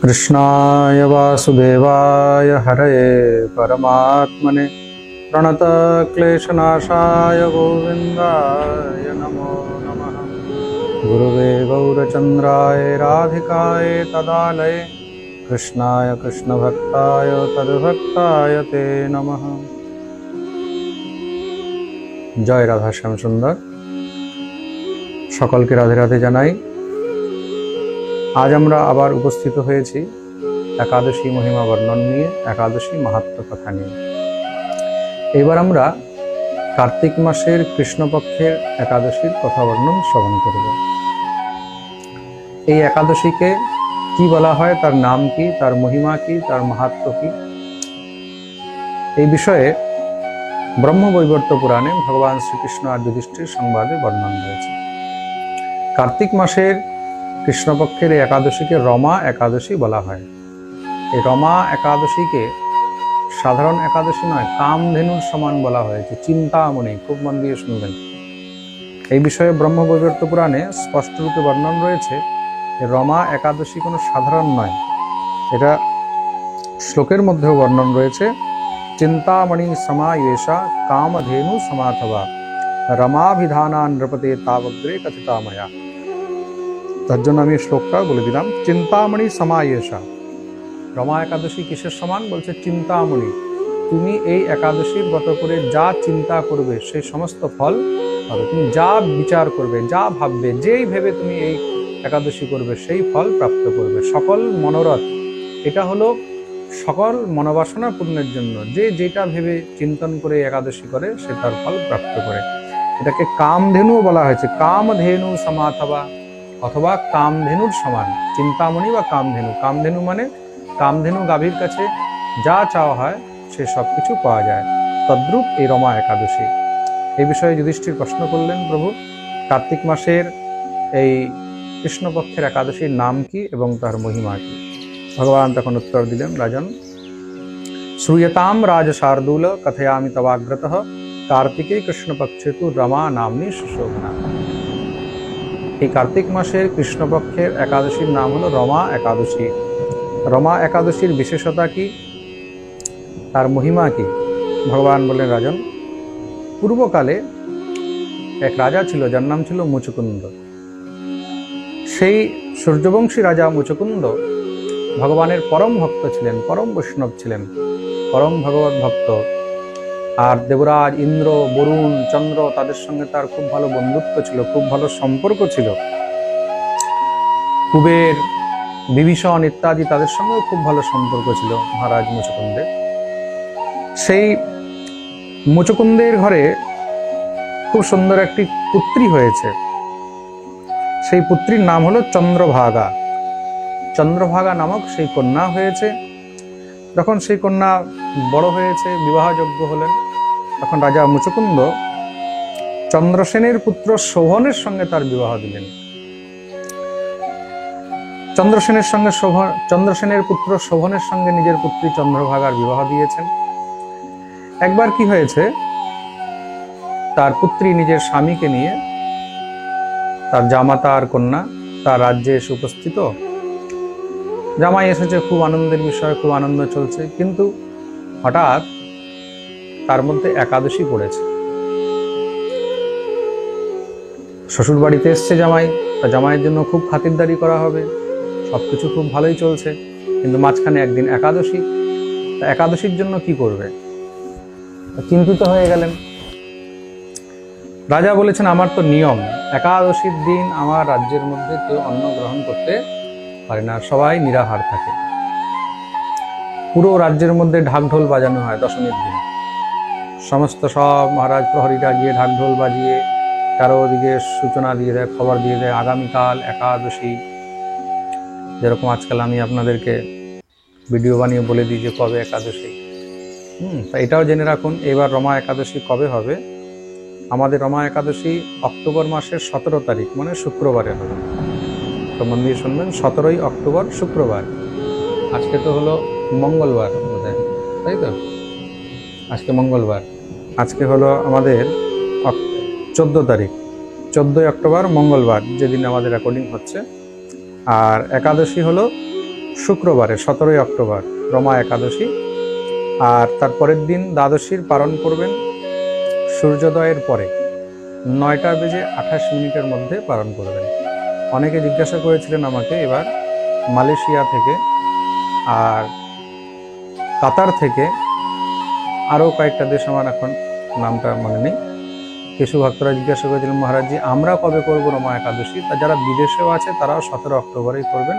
कृष्णाय वासुदेवाय हरये परमात्मने प्रणतक्लेशनाशाय गोविन्दाय नमो नमः। गुरुवे गौरचन्द्राय राधिकाय तदालये कृष्णाय कृष्णभक्ताय तद्भक्ताय ते नमः। जय राधा श्याम सुंदर। सकलके राधे राधे जानाई। आज আমরা আবার উপস্থিত হয়েছি একাদশী মহিমা বর্ণন নিয়ে, একাদশী মাহাত্ম্য কথা নিয়ে। এবার আমরা কার্তিক মাসের কৃষ্ণপক্ষের একাদশীর কথা বর্ণন শ্রবণ করব। এই একাদশীকে কি বলা হয়, তার নাম কি, তার মহিমা কি, তার মাহাত্ম্য কি, এই বিষয়ে ব্রহ্মবৈবর্ত পুরাণে ভগবান শ্রীকৃষ্ণ আর যুধিষ্ঠির সংবাদে বর্ণন রয়েছে। কার্তিক মাসের কৃষ্ণপক্ষের এই একাদশীকে রমা একাদশী বলা হয়। এই রমা একাদশীকে সাধারণ একাদশী নয়, কামধেনুর সমান বলা হয়েছে। চিন্তামণি, খুব মন দিয়ে শুনবেন। এই বিষয়ে ব্রহ্মবৈবর্ত পুরাণে স্পষ্ট রূপে বর্ণন রয়েছে। রমা একাদশী কোনো সাধারণ নয়, এটা শ্লোকের মধ্যেও বর্ণন রয়েছে। চিন্তামণি সমায়েশা কামধেনু সমাথবা রমাভিধানা নৃপতে তাবগ্রে কথিতাময়া। তার জন্য আমি শ্লোকটা বলে দিলাম। চিন্তামণি সমায়েশা, রমা একাদশী কিসের সমান? বলছে চিন্তামণি, তুমি এই একাদশীর ব্রত করে যা চিন্তা করবে সেই সমস্ত ফল পাবে। তুমি যা বিচার করবে, যা ভাববে, যেই ভেবে তুমি এই একাদশী করবে সেই ফল প্রাপ্ত করবে। সকল মনোরথ, এটা হলো সকল মনোবাসনা পূর্ণের জন্য। যে যেটা ভেবে চিন্তন করে একাদশী করে সে তার ফল প্রাপ্ত করে। এটাকে কামধেনু বলা হয়েছে। কামধেনু সমাথবা, অথবা কামধেনুর সমান। চিন্তামণি বা কামধেনু। কামধেনু মানে কামধেনু গাভীর কাছে যা চাওয়া হয় সে সব কিছু পাওয়া যায়। তদ্রূপ এই রমা একাদশী। এই বিষয়ে যুধিষ্ঠির প্রশ্ন করলেন, প্রভু কার্তিক মাসের এই কৃষ্ণপক্ষের একাদশীর নাম কি এবং তার মহিমা কি? ভগবান তখন উত্তর দিলেন, রাজন শ্রূয়তাম রাজ শার্দূল কথয়ামি তবাগ্রতঃ কার্তিকে কৃষ্ণপক্ষে তু রমা নামনি সুশোভনা। এই কার্তিক মাসের কৃষ্ণপক্ষের একাদশীর নাম হলো রমা একাদশী। রমা একাদশীর বিশেষতা কি, তার মহিমা কি? ভগবান বললেন, রাজন পূর্বকালে এক রাজা ছিল যার নাম ছিল মুচুকুন্দ। সেই সূর্যবংশী রাজা মুচুকুন্দ ভগবানের পরম ভক্ত ছিলেন, পরম বৈষ্ণব ছিলেন, পরম ভগবত ভক্ত। আর দেবরাজ ইন্দ্র, বরুণ, চন্দ্র তাদের সঙ্গে তার খুব ভালো বন্ধুত্ব ছিল, খুব ভালো সম্পর্ক ছিল। কুবের, বিভীষণ ইত্যাদি তাদের সঙ্গেও খুব ভালো সম্পর্ক ছিল মহারাজ মুচুকুন্দের। সেই মুচুকুন্দের ঘরে খুব সুন্দর একটি পুত্রী হয়েছে। সেই পুত্রীর নাম হলো চন্দ্রভাগা। চন্দ্রভাগা নামক সেই কন্যা হয়েছে। যখন সেই কন্যা বড় হয়েছে, বিবাহযোগ্য হলেন, তখন রাজা মুচুকুন্দ চন্দ্রসেনের পুত্র শোভনের সঙ্গে তার বিবাহ দিলেন। চন্দ্রসেনের পুত্র শোভনের সঙ্গে নিজের পুত্রী চন্দ্রভাগার বিবাহ দিয়েছেন। একবার কি হয়েছে, তার পুত্রী নিজের স্বামীকে নিয়ে, তার জামাতা আর কন্যা তার রাজ্যে এসে উপস্থিত। জামাই এসেছে, খুব আনন্দের বিষয়, খুব আনন্দ চলছে। কিন্তু হঠাৎ তার মধ্যে একাদশী পড়েছে। শ্বশুর বাড়িতে এসছে জামাই, তা জামাইয়ের জন্য খুব খাতিরদারি করা হবে, সবকিছু খুব ভালোই চলছে। কিন্তু মাঝখানে একদিন একাদশী। তা একাদশীর জন্য কি করবে? চিন্তিত হয়ে গেলেন। রাজা বলেছেন, আমার তো নিয়ম, একাদশীর দিন আমার রাজ্যের মধ্যে কেউ অন্ন গ্রহণ করতে পারে না, সবাই নিরাহার থাকে। পুরো রাজ্যের মধ্যে ঢাকঢোল বাজানো হয় দশমীর দিন। সমস্ত সব মহারাজ প্রহরীরা গিয়ে ঢাকঢোল বাজিয়ে চারোদিকে সূচনা দিয়ে দেয়, খবর দিয়ে দেয় আগামীকাল একাদশী। যেরকম আজকাল আমি আপনাদেরকে ভিডিও বানিয়ে বলে দিই যে কবে একাদশী। তা এটাও জেনে রাখুন, এবার রমা একাদশী কবে হবে। আমাদের রমা একাদশী অক্টোবর মাসের 17 তারিখ, মানে শুক্রবারে হবে। তো মন দিয়ে শুনবেন, 17ই অক্টোবর শুক্রবার। আজকে তো হলো মঙ্গলবার বোধহয়, তাই তো? আজকে মঙ্গলবার। আজকে হলো আমাদের 14 তারিখ, 14ই অক্টোবর মঙ্গলবার, যেদিন আমাদের রেকর্ডিং হচ্ছে। আর একাদশী হলো শুক্রবারে 17 অক্টোবর রমা একাদশী। আর তার পরের দিন দ্বাদশীর পালন করবেন সূর্যোদয়ের পরে 9:28 মধ্যে পালন করবেন। অনেকে জিজ্ঞাসা করেছিলেন আমাকে এবার মালয়েশিয়া থেকে আর কাতার থেকে আরও কয়েকটা দেশ, আমার এখন নামটা মনে নেই, কিছু ভক্তরা জিজ্ঞাসা করেছিলেন মহারাজজি আমরা কবে করবো রমা একাদশী। তা যারা বিদেশেও আছে তারাও 17 অক্টোবরেই করবেন,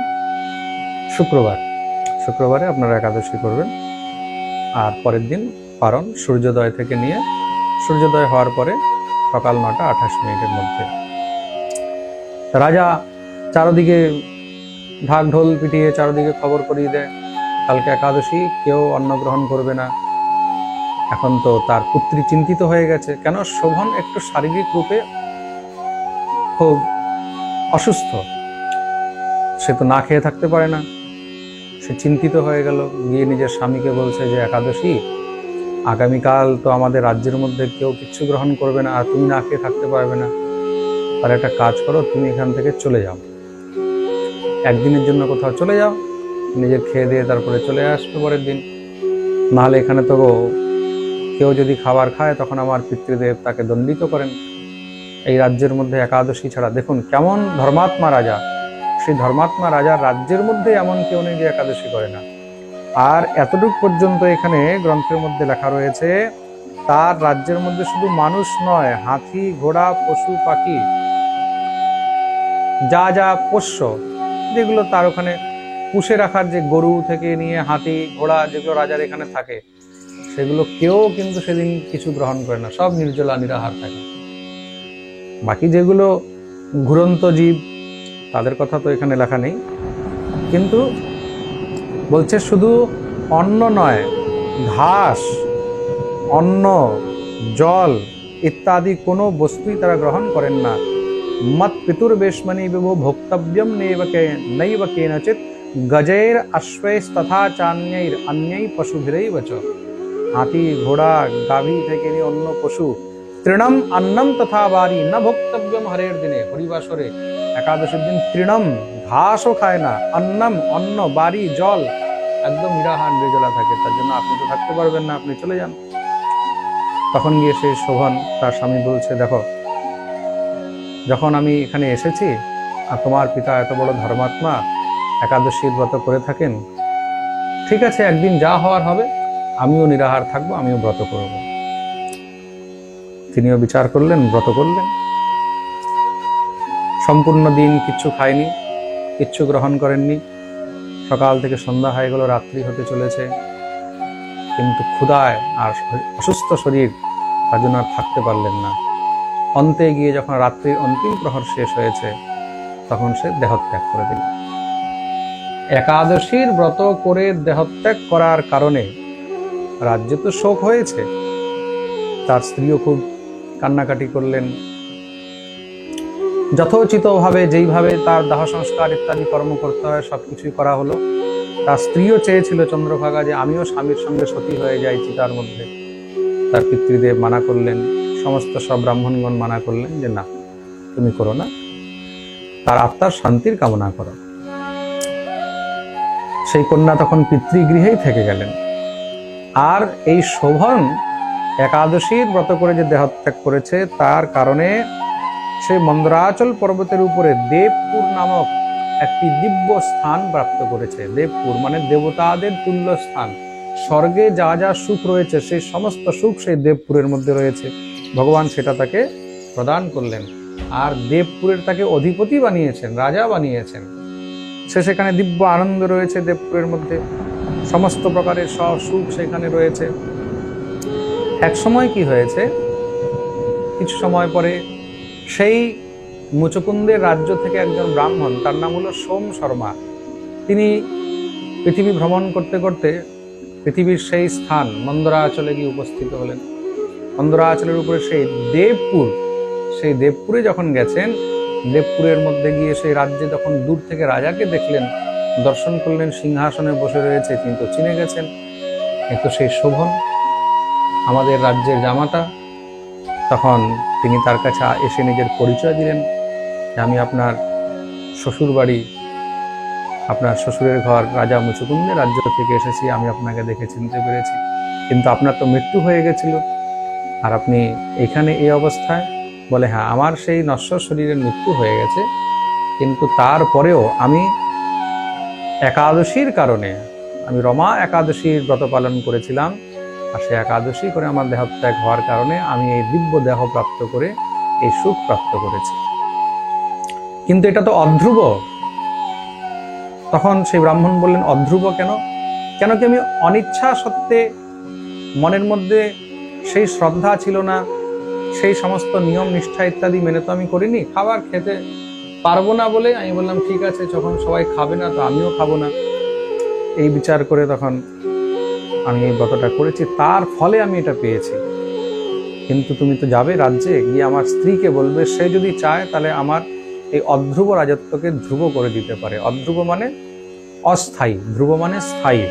শুক্রবারে আপনারা একাদশী করবেন। আর পরের দিন পালন সূর্যোদয় থেকে নিয়ে সূর্যোদয় হওয়ার পরে সকাল 9:28 মধ্যে। রাজা চারদিকে ঢাক ঢোল পিটিয়ে চারদিকে খবর করিয়ে দেয় কালকে একাদশী, কেউ অন্ন গ্রহণ করবে না। এখন তো তার পুত্রী চিন্তিত হয়ে গেছে, কেন শোভন একটু শারীরিক রূপে খুব অসুস্থ, সে তো না খেয়ে থাকতে পারে না। সে চিন্তিত হয়ে গেল, গিয়ে নিজের স্বামীকে বলছে যে একাদশী আগামীকাল তো আমাদের রাজ্যের মধ্যে কেউ কিচ্ছু গ্রহণ করবে না, আর তুমি না খেয়ে থাকতে পারবে না। তাহলে একটা কাজ করো, তুমি এখান থেকে চলে যাও, একদিনের জন্য কোথাও চলে যাও, নিজের খেয়ে দিয়ে তারপরে চলে আসবে পরের দিন। নাহলে এখানে তো কেউ যদি খাবার খায় তখন আমার পিতৃদেব তাকে দণ্ডিত করেন। এই রাজ্যের মধ্যে একাদশী ছাড়া, দেখুন কেমন ধর্মাত্মা রাজা, সেই ধর্মাত্মা রাজার রাজ্যের মধ্যে এমন কেউ নেই যে একাদশী করে না। আর এতটুকু পর্যন্ত এখানে গ্রন্থের মধ্যে লেখা রয়েছে, তার রাজ্যের মধ্যে শুধু মানুষ নয়, হাতি ঘোড়া পশু পাখি যা যা পোষ্য, যেগুলো তার ওখানে পুষে রাখার, যে গরু থেকে নিয়ে হাতি ঘোড়া যেগুলো রাজার এখানে থাকে, সেগুলো কেউ কিন্তু সেদিন কিছু গ্রহণ করে না, সব নির্জলা নিরাহার থাকে। বাকি যেগুলো ঘুরন্ত জীব তাদের কথা তো এখানে লেখা নেই, কিন্তু বলছে শুধু অন্ন নয়, ঘাস, অন্ন, জল ইত্যাদি কোনো বস্তুই তারা গ্রহণ করেন না। মত পিতুর বেশমনি বিভো ভোক্তব্যম নৈব কেনচিৎ গজৈর অশ্বৈস তথা চান্যৈর অন্যৈ পশুভিরৈব চ। হাতি ঘোড়া গাভী থেকে নিয়ে অন্য পশু, তৃণম অন্নম তথা বারি ন ভোক্তব্যম হরের দিনে, হরিবাসরে একাদশীর দিন তৃণম ঘাসও খায় না, অন্নম অন্ন, বাড়ি জল, একদম নিরাহার নির্জলা থাকে। তার জন্য আপনি তো থাকতে পারবেন না, আপনি চলে যান। তখন গিয়ে সেই শোভন তার স্বামী বলছে, দেখো যখন আমি এখানে এসেছি আর তোমার পিতা এত বড় ধর্মাত্মা একাদশীর ব্রত করে থাকেন, ঠিক আছে একদিন যা হওয়ার হবে, আমিও নিরাহার থাকবো, আমিও ব্রত করব। তিনিও বিচার করলেন, ব্রত করলেন। সম্পূর্ণ দিন কিচ্ছু খায়নি, কিচ্ছু গ্রহণ করেননি। সকাল থেকে সন্ধ্যা হয়ে গেল, রাত্রি হতে চলেছে, কিন্তু ক্ষুধায় আর অসুস্থ শরীর, তার জন্য আর থাকতে পারলেন না। অন্তে গিয়ে যখন রাত্রির অন্তিম প্রহর শেষ হয়েছে, তখন সে দেহত্যাগ করে দিল। একাদশীর ব্রত করে দেহত্যাগ করার কারণে রাজ্যে তো শোক হয়েছে, তার স্ত্রীও খুব কান্নাকাটি করলেন। যথোচিতভাবে যেইভাবে তার দাহ সংস্কার ইত্যাদি কর্ম করতে হয় সবকিছুই করা হলো। তার স্ত্রীও চেয়েছিল চন্দ্রভাগা যে আমিও স্বামীর সঙ্গে সতী হয়ে যাই চিতার মধ্যে। তার পিতৃদেব মানা করলেন, সমস্ত সব ব্রাহ্মণগণ মানা করলেন যে না, তুমি করো না, তার আত্মার শান্তির কামনা করো। সেই কন্যা তখন পিতৃগৃহেই থেকে গেলেন। আর এই শোভন একাদশীর ব্রত করে যে দেহত্যাগ করেছে, তার কারণে সে মন্দরাচল পর্বতের উপরে দেবপুর নামক একটি দিব্য স্থান প্রাপ্ত করেছে। দেবপুর মানে দেবতাদের তুল্য স্থান। স্বর্গে যা যা সুখ রয়েছে সেই সমস্ত সুখ সেই দেবপুরের মধ্যে রয়েছে। ভগবান সেটা তাকে প্রদান করলেন, আর দেবপুরের তাকে অধিপতি বানিয়েছেন, রাজা বানিয়েছেন। সে সেখানে দিব্য আনন্দ রয়েছে দেবপুরের মধ্যে, সমস্ত প্রকারের সব সুখ সেখানে রয়েছে। এক সময় কি হয়েছে, কিছু সময় পরে সেই মুচকুন্দের রাজ্য থেকে একজন ব্রাহ্মণ, তার নাম হলো সোম শর্মা, তিনি পৃথিবী ভ্রমণ করতে করতে পৃথিবীর সেই স্থান মন্দরাচলে গিয়ে উপস্থিত হলেন। মন্দরাচলের উপরে সেই দেবপুর, সেই দেবপুরে যখন গেছেন, দেবপুরের মধ্যে গিয়ে সেই রাজ্যে যখন দূর থেকে রাজাকে দেখলেন, দর্শন করলেন, সিংহাসনে বসে রয়েছে, তিনি তো চিনে গেছেন, এ তো সেই শোভন, আমাদের রাজ্যের জামাতা। তখন তিনি তার কাছে এসে নিজের পরিচয় দিলেন যে আমি আপনার শ্বশুর বাড়ি আপনার শ্বশুরের ঘর রাজা মুচুকুন্দের রাজ্য থেকে এসেছি, আমি আপনাকে দেখে চিনতে পেরেছি, কিন্তু আপনার তো মৃত্যু হয়ে গেছিল, আর আপনি এখানে এই অবস্থায়? বলে, হ্যাঁ, আমার সেই নশ্বর শরীরের মৃত্যু হয়ে গেছে, কিন্তু তারপরেও আমি একাদশীর কারণে, আমি রমা একাদশীর ব্রত পালন করেছিলাম, আর সেই একাদশী করে আমার দেহত্যাগ হওয়ার কারণে আমি এই দিব্য দেহ প্রাপ্ত করে এই সুখ প্রাপ্ত করেছি। কিন্তু এটা তো অধ্রুব। তখন সেই ব্রাহ্মণ বললেন, অধ্রুব কেন? কেন কি আমি অনিচ্ছা সত্ত্বে, মনের মধ্যে সেই শ্রদ্ধা ছিল না, সেই সমস্ত নিয়ম নিষ্ঠা ইত্যাদি মেনে তো আমি করিনি, খাবার খেতে পারবো না বলে আমি বললাম ঠিক আছে, যখন সবাই খাবে না তো আমিও খাবো না, এই বিচার করে তখন আমি এই ব্রতটা করেছি, তার ফলে আমি এটা পেয়েছি। কিন্তু তুমি তো যাবে রাজ্যে, গিয়ে আমার স্ত্রীকে বলবে, সে যদি চায় তাহলে আমার এই অধ্রুব রাজত্বকে ধ্রুব করে দিতে পারে। অধ্রুব মানে অস্থায়ী, ধ্রুব মানে স্থায়ী।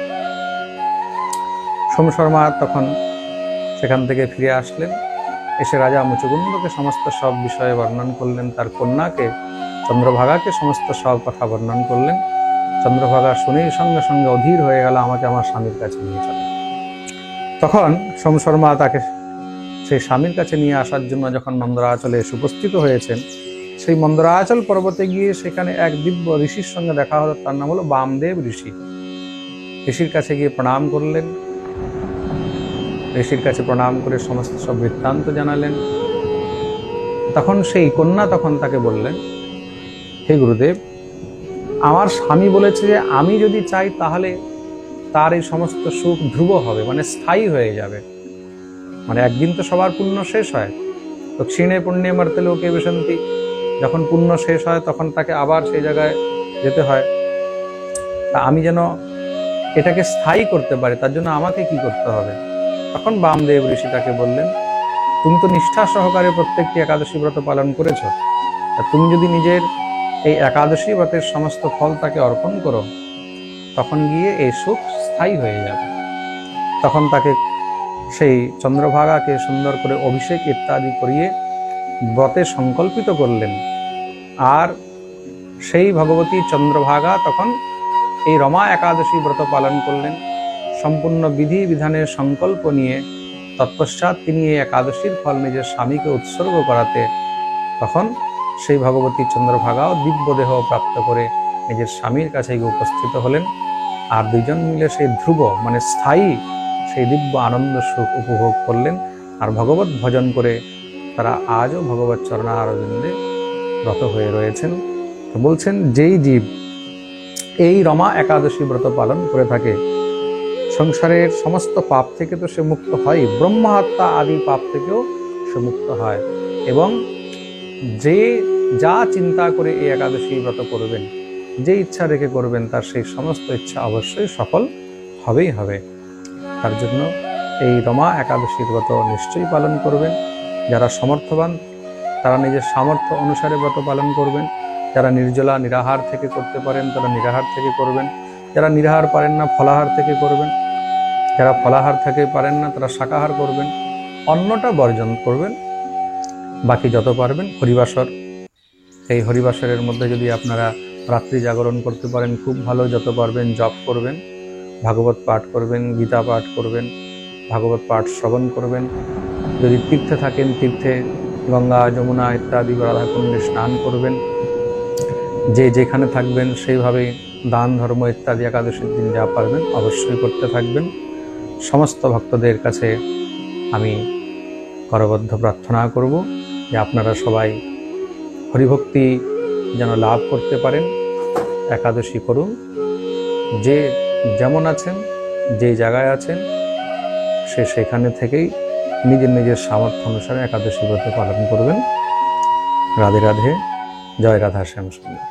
সোম শর্মা তখন সেখান থেকে ফিরে আসলেন, এসে রাজা মুচুকুন্দকে সমস্ত সব বিষয়ে বর্ণন করলেন, তার কন্যাকে চন্দ্রভাগাকে সমস্ত সব কথা বর্ণন করলেন। চন্দ্রভাগা শুনেই সঙ্গে সঙ্গে অধীর হয়ে গেল, আমাকে আমার স্বামীর কাছে নিয়ে চলে। তখন সোম শর্মা তাকে সেই স্বামীর কাছে নিয়ে আসার জন্য যখন মন্দরাচলে এসে উপস্থিত হয়েছেন, সেই মন্দরাচল পর্বতে গিয়ে সেখানে এক দিব্য ঋষির সঙ্গে দেখা হলো, তার নাম হলো বামদেব ঋষি। ঋষির কাছে গিয়ে প্রণাম করলেন, ঋষির কাছে প্রণাম করে সমস্ত সব বৃত্তান্ত জানালেন। তখন সেই কন্যা তখন তাকে বললেন, হে গুরুদেব, আমার স্বামী বলেছে যে আমি যদি চাই তাহলে তার এই সমস্ত সুখ ধ্রুব হবে, মানে স্থায়ী হয়ে যাবে। মানে একদিন তো সবার পুণ্য শেষ হয়, তো ক্ষীণে পুণ্যে মর্তে লোকে বিশন্তি, যখন পুণ্য শেষ হয় তখন তাকে আবার সেই জায়গায় যেতে হয়। তা আমি যেন এটাকে স্থায়ী করতে পারি, তার জন্য আমাকে কি করতে হবে? তখন বামদেব ঋষি তাকে বললেন, তুমি তো নিষ্ঠা সহকারে প্রত্যেকটি একাদশী ব্রত পালন করেছো, তা তুমি যদি নিজের এই একাদশী ব্রতের সমস্ত ফল তাকে অর্পণ করো, তখন গিয়ে এই সুখ স্থায়ী হয়ে যাবে। তখন তাকে সেই চন্দ্রভাগাকে সুন্দর করে অভিষেক ইত্যাদি করিয়ে ব্রতে সংকল্পিত করলেন। আর সেই ভগবতী চন্দ্রভাগা তখন এই রমা একাদশী ব্রত পালন করলেন সম্পূর্ণ বিধি বিধানের সংকল্প নিয়ে। তৎপশ্চাৎ তিনি এই একাদশীর ফল নিজের স্বামীকে উৎসর্গ করাতে তখন সেই ভগবতী চন্দ্রভাগাও দিব্য দেহ প্রাপ্ত করে নিজের স্বামীর কাছে গিয়ে উপস্থিত হলেন। আর দুইজন মিলে সেই ধ্রুব মানে স্থায়ী সেই দিব্য আনন্দ সুখ উপভোগ করলেন। আর ভগবত ভজন করে তারা আজও ভগবত চরণারবিন্দে রত হয়ে রয়েছেন। বলছেন, যেই জীব এই রমা একাদশী ব্রত পালন করে থাকে, সংসারের সমস্ত পাপ থেকে তো সে মুক্ত হয়, ব্রহ্মহত্যা আদি পাপ থেকেও সে মুক্ত হয়। এবং যে যা চিন্তা করে এই একাদশী ব্রত করবেন, যে ইচ্ছা রেখে করবেন, তার সেই সমস্ত ইচ্ছা অবশ্যই সফল হবেই হবে। তার জন্য এই রমা একাদশীর ব্রত নিশ্চয়ই পালন করবেন। যারা সমর্থবান তারা নিজের সামর্থ্য অনুসারে ব্রত পালন করবেন। যারা নির্জলা নিরাহার থেকে করতে পারেন তারা নিরাহার থেকে করবেন। যারা নিরাহার পারেন না ফলাহার থেকে করবেন। যারা ফলাহার থেকে পারেন না তারা শাকাহার করবেন, অন্নটা বর্জন করবেন। বাকি যত পারবেন হরিবাসর, এই হরিবাসরের মধ্যে যদি আপনারা রাত্রি জাগরণ করতে পারেন খুব ভালো, যত পারবেন জপ করবেন, ভাগবত পাঠ করবেন, গীতা পাঠ করবেন, ভাগবত পাঠ শ্রবণ করবেন। যদি তীর্থে থাকেন তীর্থে গঙ্গা যমুনা ইত্যাদি রাধাকুণ্ডে স্নান করবেন। যে যেখানে থাকবেন সেইভাবেই দান ধর্ম ইত্যাদি একাদশীর দিন যা পারবেন অবশ্যই করতে থাকবেন। সমস্ত ভক্তদের কাছে আমি করবদ্ধ প্রার্থনা করব যে আপনারা সবাই হরিভক্তি যেন লাভ করতে পারেন। একাদশী করুন, যে যেমন আছেন, যে জায়গায় আছেন, সে সেখানে থেকেই নিজের নিজের সামর্থ্য অনুসারে একাদশী ব্রত পালন করবেন। রাধে রাধে, জয় রাধা শ্যাম সুন্দর।